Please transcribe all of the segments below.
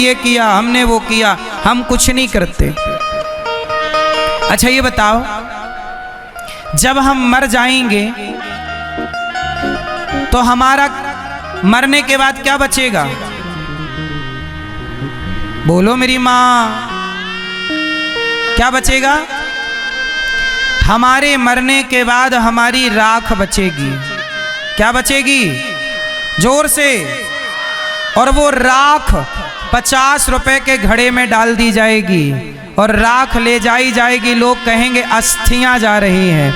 ये किया, हमने वो किया, हम कुछ नहीं करते। अच्छा ये बताओ, जब हम मर जाएंगे तो हमारा मरने के बाद क्या बचेगा? बोलो मेरी माँ, क्या बचेगा? हमारे मरने के बाद हमारी राख बचेगी। क्या बचेगी? जोर से। और वो राख 50 रुपए के घड़े में डाल दी जाएगी और राख ले जाई जाएगी। लोग कहेंगे अस्थियां जा रही हैं।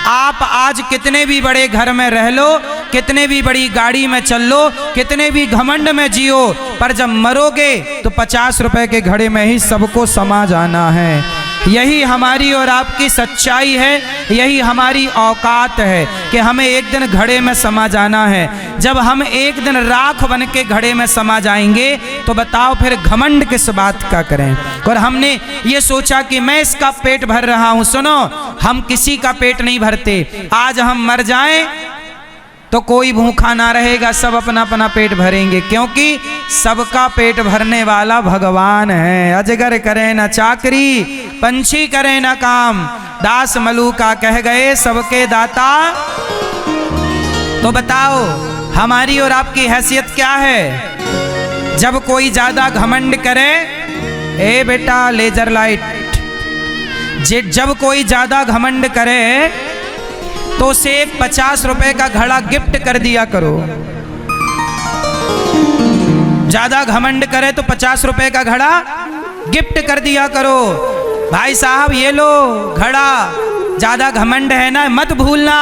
आप आज कितने भी बड़े घर में रह लो, कितने भी बड़ी गाड़ी में चल लो, कितने भी घमंड में जियो, पर जब मरोगे तो 50 रुपए के घड़े में ही सबको समा जाना है। यही हमारी और आपकी सच्चाई है, यही हमारी औकात है कि हमें एक दिन घड़े में समा जाना है। जब हम एक दिन राख बन के घड़े में समा जाएंगे तो बताओ फिर घमंड किस बात का करें। और हमने ये सोचा कि मैं इसका पेट भर रहा हूं। सुनो, हम किसी का पेट नहीं भरते। आज हम मर जाएं तो कोई भूखा ना रहेगा, सब अपना अपना पेट भरेंगे, क्योंकि सबका पेट भरने वाला भगवान है। अजगर करे न चाकरी, पंछी करे न काम, दास मलूका कह गए सबके दाता। तो बताओ हमारी और आपकी हैसियत क्या है? जब कोई ज्यादा घमंड करे, ए बेटा लेजर लाइट, जब कोई ज्यादा घमंड करे तो उसे एक 50 रुपए का घड़ा गिफ्ट कर दिया करो। ज्यादा घमंड करे तो 50 रुपए का घड़ा गिफ्ट कर दिया करो। भाई साहब ये लो घड़ा, ज्यादा घमंड है ना, मत भूलना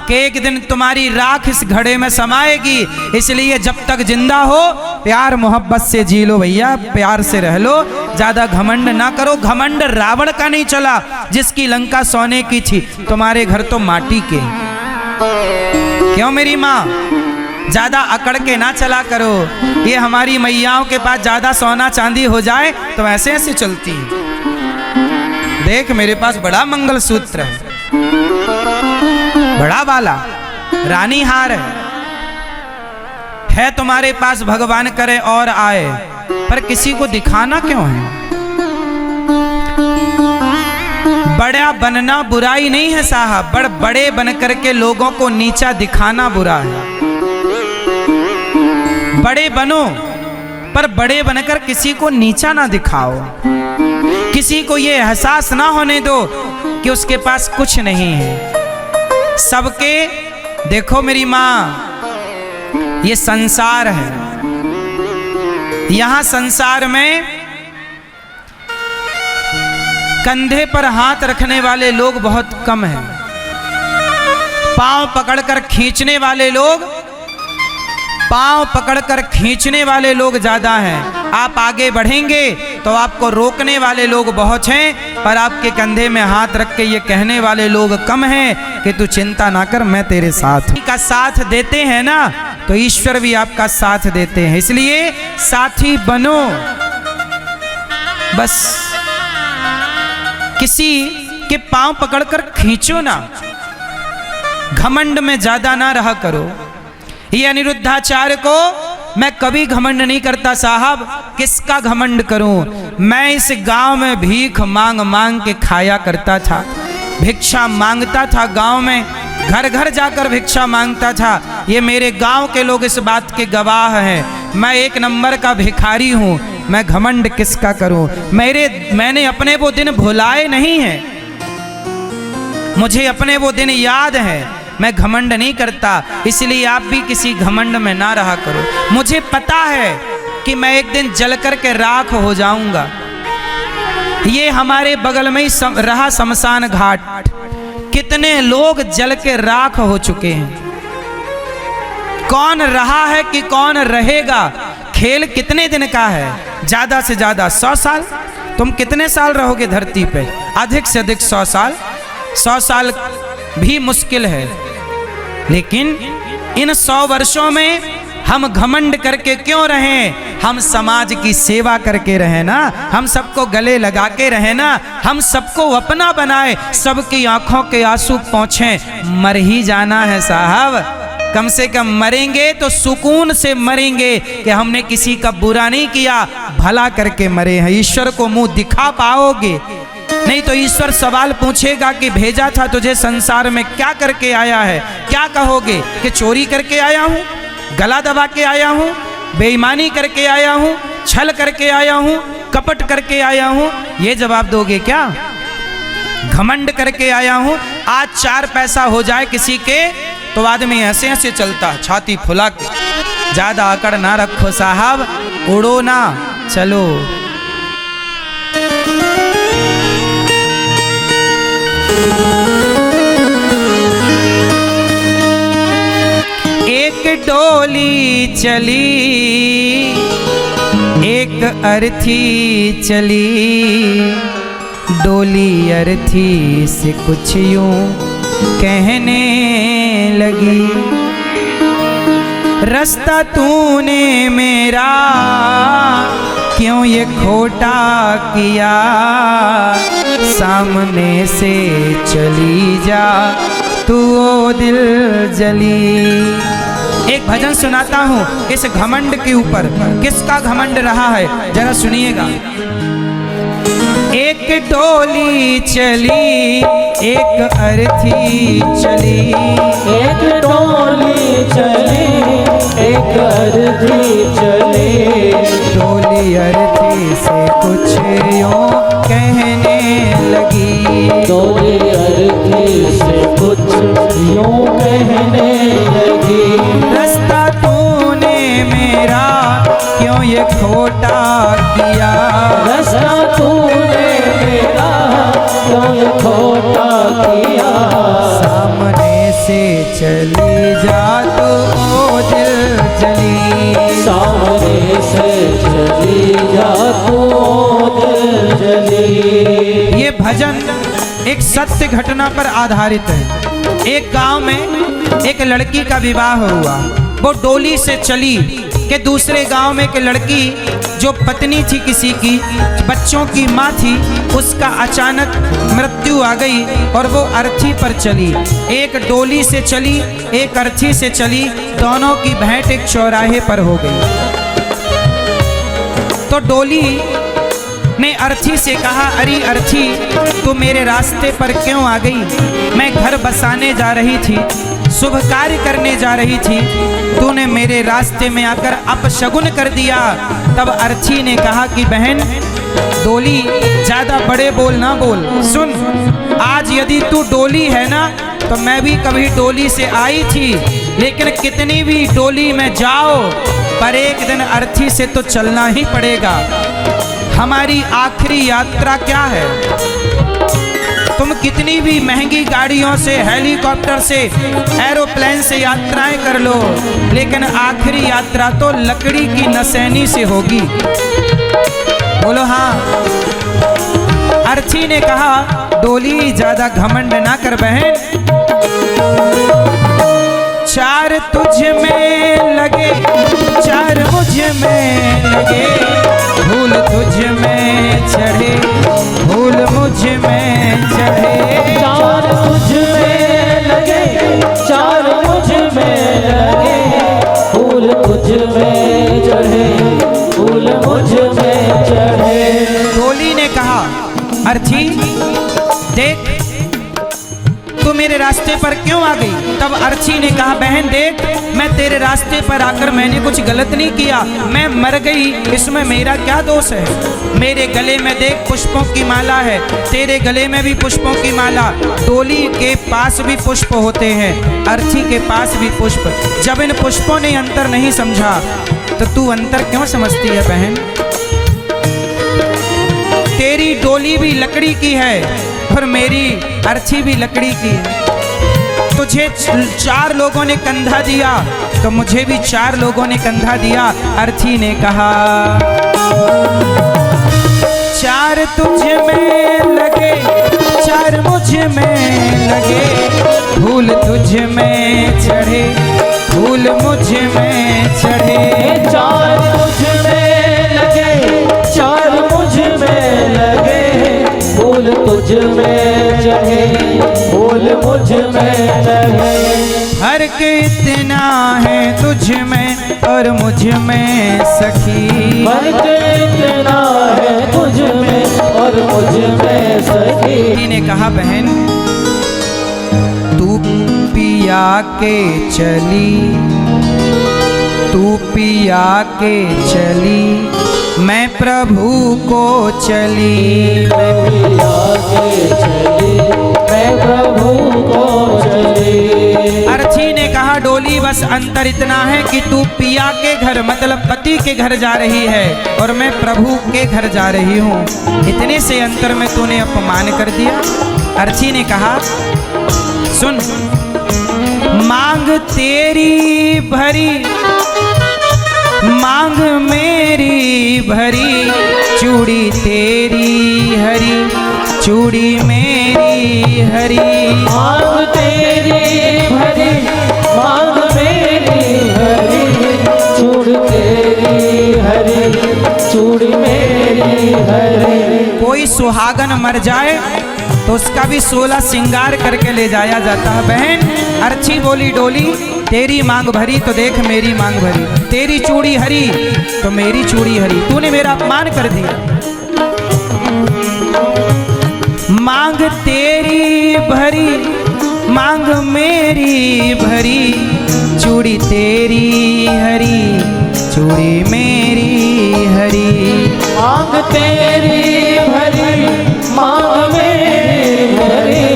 कि एक दिन तुम्हारी राख इस घड़े में समाएगी। इसलिए जब तक जिंदा हो प्यार मोहब्बत से जी लो भैया, प्यार से रह लो, ज्यादा घमंड ना करो। घमंड रावण का नहीं चला जिसकी लंका सोने की थी, तुम्हारे घर तो माटी के। क्यों मेरी माँ? ज्यादा अकड़ के ना चला करो। ये हमारी मैयाओं के पास ज्यादा सोना चांदी हो जाए तो ऐसे ऐसे चलती है। देख मेरे पास बड़ा मंगलसूत्र है, बड़ा वाला रानी हार है तुम्हारे पास, भगवान करे और आए, पर किसी को दिखाना क्यों है? बड़ा बनना बुराई नहीं है साहब, बड़े बन करके लोगों को नीचा दिखाना बुरा है। बड़े बनो पर बड़े बनकर किसी को नीचा ना दिखाओ। किसी को ये एहसास ना होने दो कि उसके पास कुछ नहीं है। सबके देखो मेरी माँ, ये संसार है, यहां संसार में कंधे पर हाथ रखने वाले लोग बहुत कम हैं। पांव पकड़कर खींचने वाले लोग, पांव पकड़कर खींचने वाले लोग ज्यादा हैं। आप आगे बढ़ेंगे तो आपको रोकने वाले लोग बहुत हैं, पर आपके कंधे में हाथ रख के ये कहने वाले लोग कम हैं कि तू चिंता ना कर, मैं तेरे साथ हूं। का साथ देते हैं ना तो ईश्वर भी आपका साथ देते हैं। इसलिए साथी बनो, बस किसी के पांव पकड़कर खींचो ना, घमंड में ज्यादा ना रहा करो। ये अनिरुद्धाचार्य को मैं कभी घमंड नहीं करता साहब, किसका घमंड करूं? मैं इस गांव में भीख मांग मांग के खाया करता था, भिक्षा मांगता था गांव में, घर घर जाकर भिक्षा मांगता था। ये मेरे गांव के लोग इस बात के गवाह हैं। मैं एक नंबर का भिखारी हूं, मैं घमंड किसका करूं? मैंने अपने वो दिन भुलाए नहीं हैं, मुझे अपने वो दिन याद है। मैं घमंड नहीं करता, इसलिए आप भी किसी घमंड में ना रहा करो। मुझे पता है कि मैं एक दिन जल कर के राख हो जाऊंगा। ये हमारे बगल में ही रहा शमशान घाट, कितने लोग जल के राख हो चुके हैं। कौन रहा है कि कौन रहेगा? खेल कितने दिन का है? ज्यादा से ज्यादा 100 साल। तुम कितने साल रहोगे धरती पे? अधिक से अधिक 100 साल। 100 साल भी मुश्किल है, लेकिन इन 100 वर्षों में हम घमंड करके क्यों रहें? हम समाज की सेवा करके रहें ना, हम सबको गले लगा के रहें ना, हम सबको अपना बनाए, सबकी आंखों के आंसू पहुंचे। मर ही जाना है साहब, कम से कम मरेंगे तो सुकून से मरेंगे कि हमने किसी का बुरा नहीं किया, भला करके मरे हैं। ईश्वर को मुंह दिखा पाओगे? नहीं तो ईश्वर सवाल पूछेगा कि भेजा था तुझे संसार में, क्या करके आया है? क्या कहोगे कि चोरी करके आया हूँ, गला दबा के आया हूँ, बेईमानी करके आया हूँ, छल करके आया हूँ, कपट करके आया हूँ? ये जवाब दोगे क्या? घमंड करके आया हूँ। आज 4 पैसा हो जाए किसी के तो आदमी ऐसे ऐसे चलता, छाती फुला के। ज्यादा अकड़ ना रखो साहब, उड़ो ना, चलो। एक डोली चली, एक अर्थी चली, डोली अर्थी से कुछ यूं कहने लगी, रास्ता तूने मेरा क्यों ये खोटा किया, सामने से चली जा तू ओ दिल जली। एक भजन सुनाता हूँ इस घमंड के ऊपर, किसका घमंड रहा है जरा सुनिएगा। एक डोली चली, एक अर्थी चली, एक डोली चली, एक अर्थी चली, डोली अर्थी से कुछ यूं कहने लगी, डोली अर्थी से कुछ यूं कहने लगी, रास्ता तूने मेरा क्यों ये खोटा किया, रास्ता तूने मेरा क्यों ये खोटा किया, सामने से चली जा तो ओ दिल जली, सामने से चली जा तू दिल जली। ये भजन एक सत्य घटना पर आधारित है। एक गांव में एक लड़की का विवाह हुआ, वो डोली से चली कि दूसरे गांव में एक लड़की जो पत्नी थी किसी की, बच्चों की माँ थी, उसका अचानक मृत्यु आ गई और वो अर्थी पर चली। एक डोली से चली, एक अर्थी से चली, दोनों की भेंट एक चौराहे पर हो गई। तो डोली ने अर्थी से कहा, अरे अर्थी तू मेरे रास्ते पर क्यों आ गई? मैं घर बसाने जा रही थी, शुभ कार्य करने जा रही थी, तूने मेरे रास्ते में आकर अपशगुन कर दिया। तब अर्थी ने कहा कि बहन डोली ज्यादा बड़े बोल ना बोल, सुन आज यदि तू डोली है ना तो मैं भी कभी डोली से आई थी, लेकिन कितनी भी डोली में जाओ पर एक दिन अर्थी से तो चलना ही पड़ेगा। हमारी आखिरी यात्रा क्या है? तुम कितनी भी महंगी गाड़ियों से, हेलीकॉप्टर से, एरोप्लेन से यात्राएं कर लो, लेकिन आखिरी यात्रा तो लकड़ी की नसैनी से होगी। बोलो हाँ। अर्थी ने कहा डोली ज्यादा घमंड ना कर बहन, 4 तुझ में लगे, 4 मुझ में लगे, फूल तुझ में चढ़े, फूल मुझ में चढ़े, 4 तुझ में लगे, 4 मुझ में लगे, फूल तुझ में चढ़े, फूल मुझ में चढ़े। डोली ने कहा अर्थी देख तू मेरे रास्ते पर क्यों आ गई? तब अर्थी ने कहा बहन देख मैं तेरे रास्ते पर आकर मैंने कुछ गलत नहीं किया, मैं मर गई, इसमें मेरा क्या दोष है? मेरे गले में देख पुष्पों की माला है, तेरे गले में भी पुष्पों की माला, डोली के पास भी पुष्प होते हैं, अर्थी के पास भी पुष्प। जब इन पुष्पों ने अंतर नहीं समझा तो तू अंतर क्यों समझती है बहन? तेरी डोली भी लकड़ी की है और मेरी अर्थी भी लकड़ी की है। तुझे 4 लोगों ने कंधा दिया तो मुझे भी 4 लोगों ने कंधा दिया। अर्थी ने कहा 4 तुझ में लगे, 4 मुझ में लगे, फूल तुझ में चढ़े, फूल मुझ में चढ़े, 4 तुझ में लगे, 4 मुझ में लगे, फूल तुझ में चढ़े, फूल मुझ में चढ़े। फर्क इतना है तुझ में और मुझ में सखी। फर्क इतना है तुझ में और मुझ में सखी। ने कहा बहन तू पिया के चली, तू पिया के चली, मैं प्रभु को चली। मैं पिया के चली, मैं प्रभु को चली। अरछी ने कहा डोली बस अंतर इतना है कि तू पिया के घर मतलब पति के घर जा रही है और मैं प्रभु के घर जा रही हूँ। इतने से अंतर में तूने अपमान कर दिया। अरछी ने कहा सुन, मांग तेरी भरी, मांग मेरी भरी, चूड़ी तेरी हरी, चूड़ी मेरी हरी। मांग तेरी भरी, मांग मेरी हरी, चूड़ी तेरी हरी, चूड़ी मेरी हरी। कोई सुहागन मर जाए तो उसका भी 16 श्रृंगार करके ले जाया जाता है। बहन अर्ची बोली डोली तेरी मांग भरी तो देख मेरी मांग भरी, तेरी चूड़ी हरी तो मेरी चूड़ी हरी, तूने मेरा अपमान कर दिया। मांग तेरी भरी, मांग मेरी भरी, चूड़ी तेरी हरी, चूड़ी मेरी हरी। मांग तेरी भरी, मांग मेरी भरी,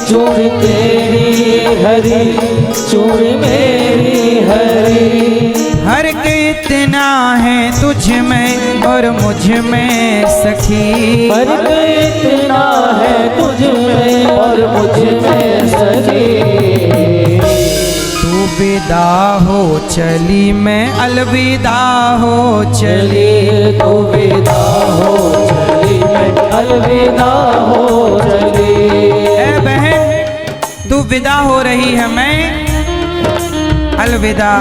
चूड़ी तेरी हरी, चूड़ी मेरी हरी। फर्क इतना है तुझ में और मुझ में सखी। फर्क इतना है तुझ में और मुझ में सखी। तू विदा हो चली मैं अलविदा हो चली। तू विदा हो चली मैं अलविदा हो चली। ए बहन तू विदा हो रही है मैं अलविदा।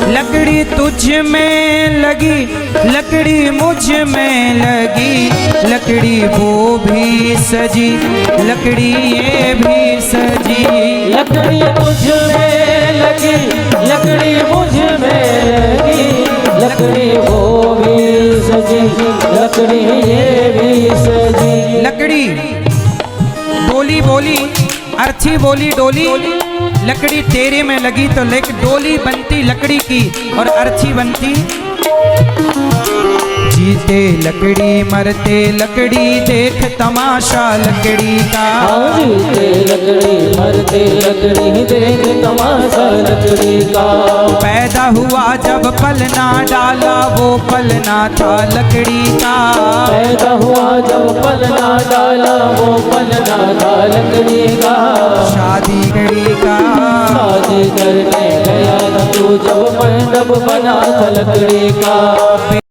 लकड़ी तुझ में लगी, लकड़ी मुझ में लगी, लकड़ी वो भी सजी, लकड़ी ये भी सजी। लकड़ी तुझ में लगी, लकड़ी मुझ में लगी, लकड़ी वो भी सजी, लकड़ी ये भी सजी। लकड़ी डोली बोली, अर्थी बोली डोली, लकड़ी तेरे में लगी तो डोली बनती लकड़ी की और अर्थी बनती। जीते लकड़ी मरते लकड़ी, देख तमाशा लकड़ी का। जीते लकड़ी मरते लकड़ी, देख तमाशा लकड़ी का। पैदा हुआ जब पलना डाला वो पलना था लकड़ी का। पैदा हुआ जब पलना डाला वो पलना था लकड़ी का। शादी लकड़ी का, शादी करने गया था तू जब मंडप बना था लकड़ी का।